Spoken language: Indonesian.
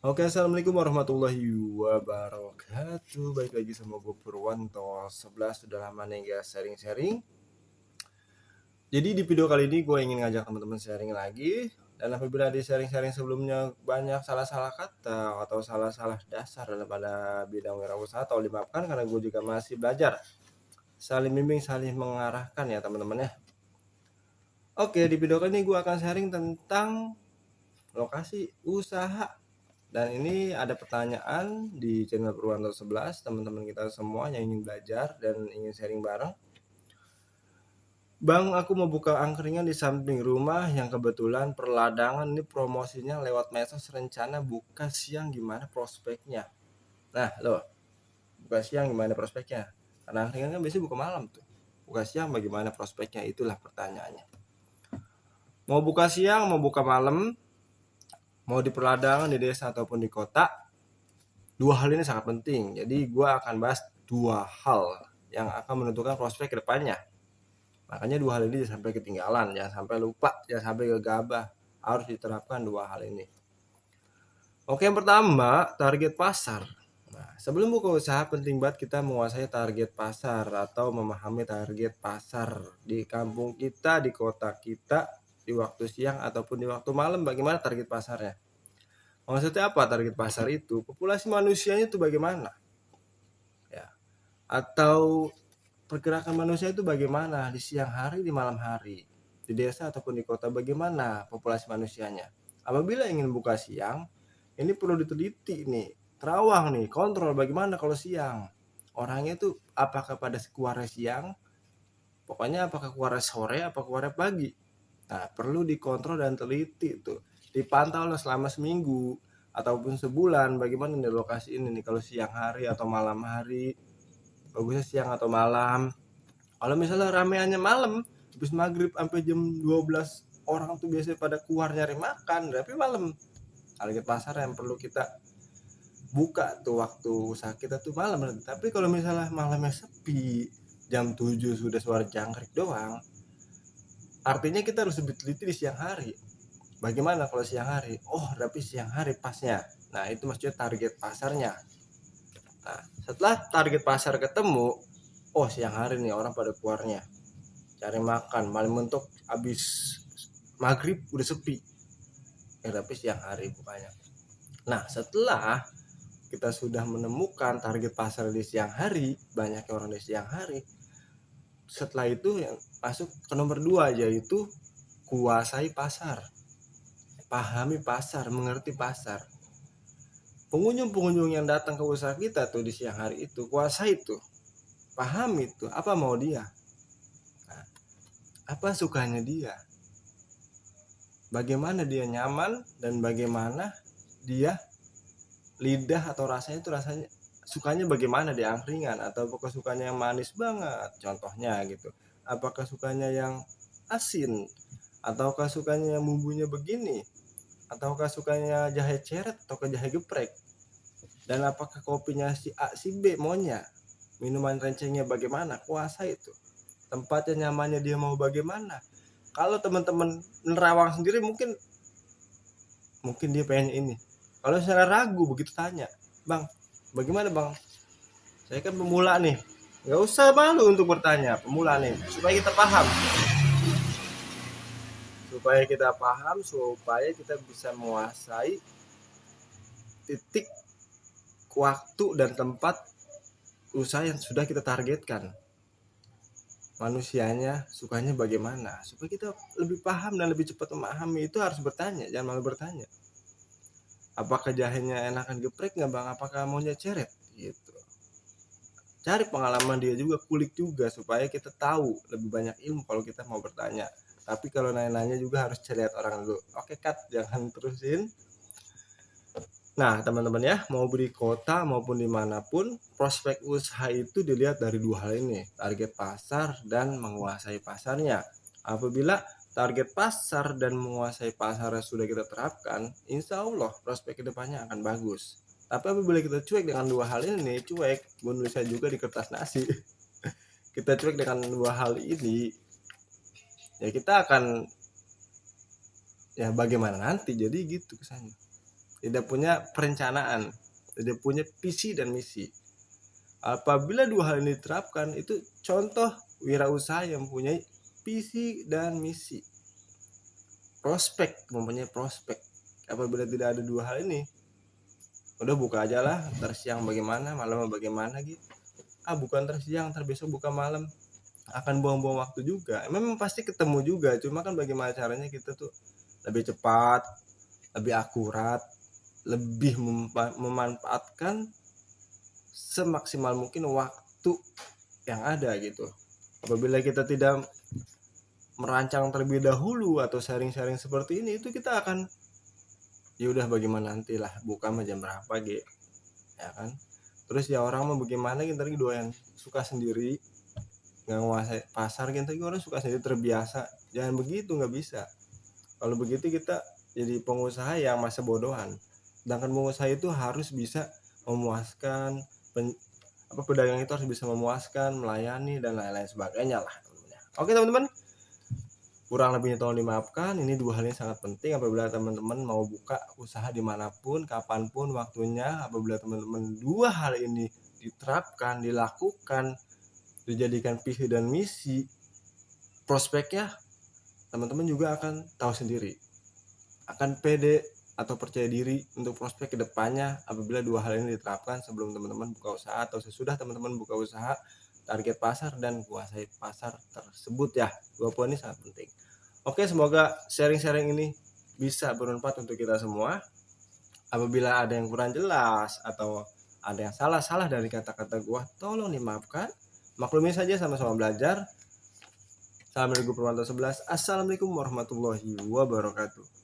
Oke, assalamualaikum warahmatullahi wabarakatuh. Baik lagi sama gue Purwanto 11. Sudah lama nih guys sharing-sharing. Jadi di video kali ini gue ingin ngajak teman-teman sharing lagi. Dan apabila di sharing-sharing sebelumnya banyak salah-salah kata atau salah-salah dasar dalam pada bidang wirausaha, atau dimaafkan karena gue juga masih belajar. Saling bimbing, saling mengarahkan ya teman-teman ya. Oke, di video kali ini gue akan sharing tentang lokasi usaha. Dan ini ada pertanyaan di channel Purwanto 11, teman-teman kita semua yang ingin belajar dan ingin sharing bareng. Bang, aku mau buka angkringan di samping rumah yang kebetulan perladangan ini promosinya lewat medsos, rencana buka siang, gimana prospeknya? Nah, loh, buka siang gimana prospeknya? Karena angkringan kan biasanya buka malam tuh. Buka siang bagaimana prospeknya? Itulah pertanyaannya. Mau buka siang, mau buka malam, mau di perladangan, di desa ataupun di kota, dua hal ini sangat penting. Jadi gue akan bahas dua hal yang akan menentukan prospek ke depannya. Makanya dua hal ini jangan sampai ketinggalan, jangan sampai lupa, jangan sampai gegabah. Harus diterapkan dua hal ini. Oke, yang pertama, target pasar. Nah, sebelum buka usaha penting banget kita menguasai target pasar atau memahami target pasar di kampung kita, di kota kita, di waktu siang ataupun di waktu malam, bagaimana target pasarnya. Maksudnya apa target pasar itu? Populasi manusianya itu bagaimana? Ya. Atau pergerakan manusia itu bagaimana di siang hari, di malam hari, di desa ataupun di kota, bagaimana populasi manusianya. Apabila ingin buka siang, ini perlu diteliti nih, terawang nih, kontrol bagaimana kalau siang. Orangnya itu apakah pada keluar siang, pokoknya apakah keluar sore, apa keluar pagi. Nah, perlu dikontrol dan teliti tuh. Dipantau selama seminggu ataupun sebulan bagaimana di lokasi ini nih, kalau siang hari atau malam hari, bagusnya siang atau malam. Kalau misalnya rameannya malam, habis maghrib sampai jam 12 orang tuh biasanya pada keluar nyari makan, tapi malam. Target pasar yang perlu kita buka tuh waktu usaha kita tuh malam. Tapi kalau misalnya malamnya sepi, jam 7 sudah suara jangkrik doang, artinya kita harus lebih teliti di siang hari. Bagaimana kalau siang hari? Oh, tapi siang hari pasnya. Nah, itu maksudnya target pasarnya. Nah, setelah target pasar ketemu, oh siang hari nih orang pada keluarnya cari makan, malam mentok habis maghrib udah sepi, ya tapi siang hari bukanya. Nah, setelah kita sudah menemukan target pasar di siang hari, banyak orang di siang hari, setelah itu yang masuk ke nomor 2, yaitu kuasai pasar, pahami pasar, mengerti pasar. Pengunjung-pengunjung yang datang ke usaha kita tuh di siang hari itu, kuasai itu, pahami itu, apa mau dia, nah, apa sukanya dia, bagaimana dia nyaman, dan bagaimana dia lidah atau rasanya itu rasanya sukanya bagaimana di angkringan, atau apakah sukanya yang manis banget contohnya gitu, apakah sukanya yang asin, ataukah sukanya yang bumbunya begini, ataukah sukanya jahe ceret atau ke jahe geprek, dan apakah kopinya si A si B maunya, minuman rencengnya bagaimana, kuasa itu, tempatnya nyamannya dia mau bagaimana. Kalau teman-teman nerawang sendiri mungkin dia pengen ini, kalau secara ragu begitu tanya, bang bagaimana bang, saya kan pemula nih, nggak usah malu untuk bertanya, pemula nih, supaya kita paham, supaya kita bisa menguasai titik waktu dan tempat usaha yang sudah kita targetkan. Manusianya sukanya bagaimana, supaya kita lebih paham dan lebih cepat memahami. Itu harus bertanya, jangan malu bertanya. Apakah jahenya enakan geprek nggak bang, apakah maunya ceret gitu. Cari pengalaman dia juga, kulik juga, supaya kita tahu lebih banyak ilmu kalau kita mau bertanya. Tapi kalau nanya-nanya juga harus lihat orang dulu. Oke cut, jangan terusin. Nah teman-teman ya, mau beli kota maupun dimanapun, prospek usaha itu dilihat dari dua hal ini, target pasar dan menguasai pasarnya. Apabila target pasar dan menguasai pasar sudah kita terapkan, insya Allah prospek kedepannya akan bagus. Tapi apabila kita cuek dengan dua hal ini, cuek, bunuh saya juga di kertas nasi. Kita cuek dengan dua hal ini, ya kita akan, ya bagaimana nanti, jadi gitu kesannya. tidak punya perencanaan, tidak punya visi dan misi. Apabila dua hal ini diterapkan, itu contoh wirausaha yang mempunyai visi dan misi. Mempunyai prospek. Apabila tidak ada dua hal ini, udah buka aja lah, ntar siang bagaimana, malam bagaimana gitu. Bukan ntar siang, ntar besok buka malam, akan buang-buang waktu juga. Memang pasti ketemu juga, cuma kan bagaimana caranya kita tuh lebih cepat, lebih akurat, lebih memanfaatkan semaksimal mungkin waktu yang ada gitu. Apabila kita tidak merancang terlebih dahulu atau sharing-sharing seperti ini, itu kita akan ya udah bagaimana nantilah, buka jam berapa gitu ya kan. Terus ya orang mau bagaimana kita lagi doyan suka sendiri, nggak nguasai pasar kita lagi orang suka sendiri terbiasa. Jangan begitu, nggak bisa. Kalau begitu kita jadi pengusaha yang masa bodohan. Sedangkan pengusaha itu harus bisa memuaskan pedagang itu harus bisa memuaskan, melayani dan lain-lain sebagainya lah. Oke teman-teman, kurang lebihnya tolong dimaafkan. Ini dua hal yang sangat penting apabila teman-teman mau buka usaha dimanapun, kapanpun waktunya. Apabila teman-teman dua hal ini diterapkan, dilakukan, dijadikan visi dan misi, prospeknya teman-teman juga akan tahu sendiri, akan pede atau percaya diri untuk prospek kedepannya apabila dua hal ini diterapkan sebelum teman-teman buka usaha atau sesudah teman-teman buka usaha. Target pasar dan kuasai pasar tersebut ya. Dua poin ini sangat penting. Oke, semoga sharing-sharing ini bisa bermanfaat untuk kita semua. Apabila ada yang kurang jelas atau ada yang salah dari kata-kata gua, tolong dimaafkan. Maklumi saja, sama-sama belajar. Salam dari Guru Purwanto 11. Assalamualaikum warahmatullahi wabarakatuh.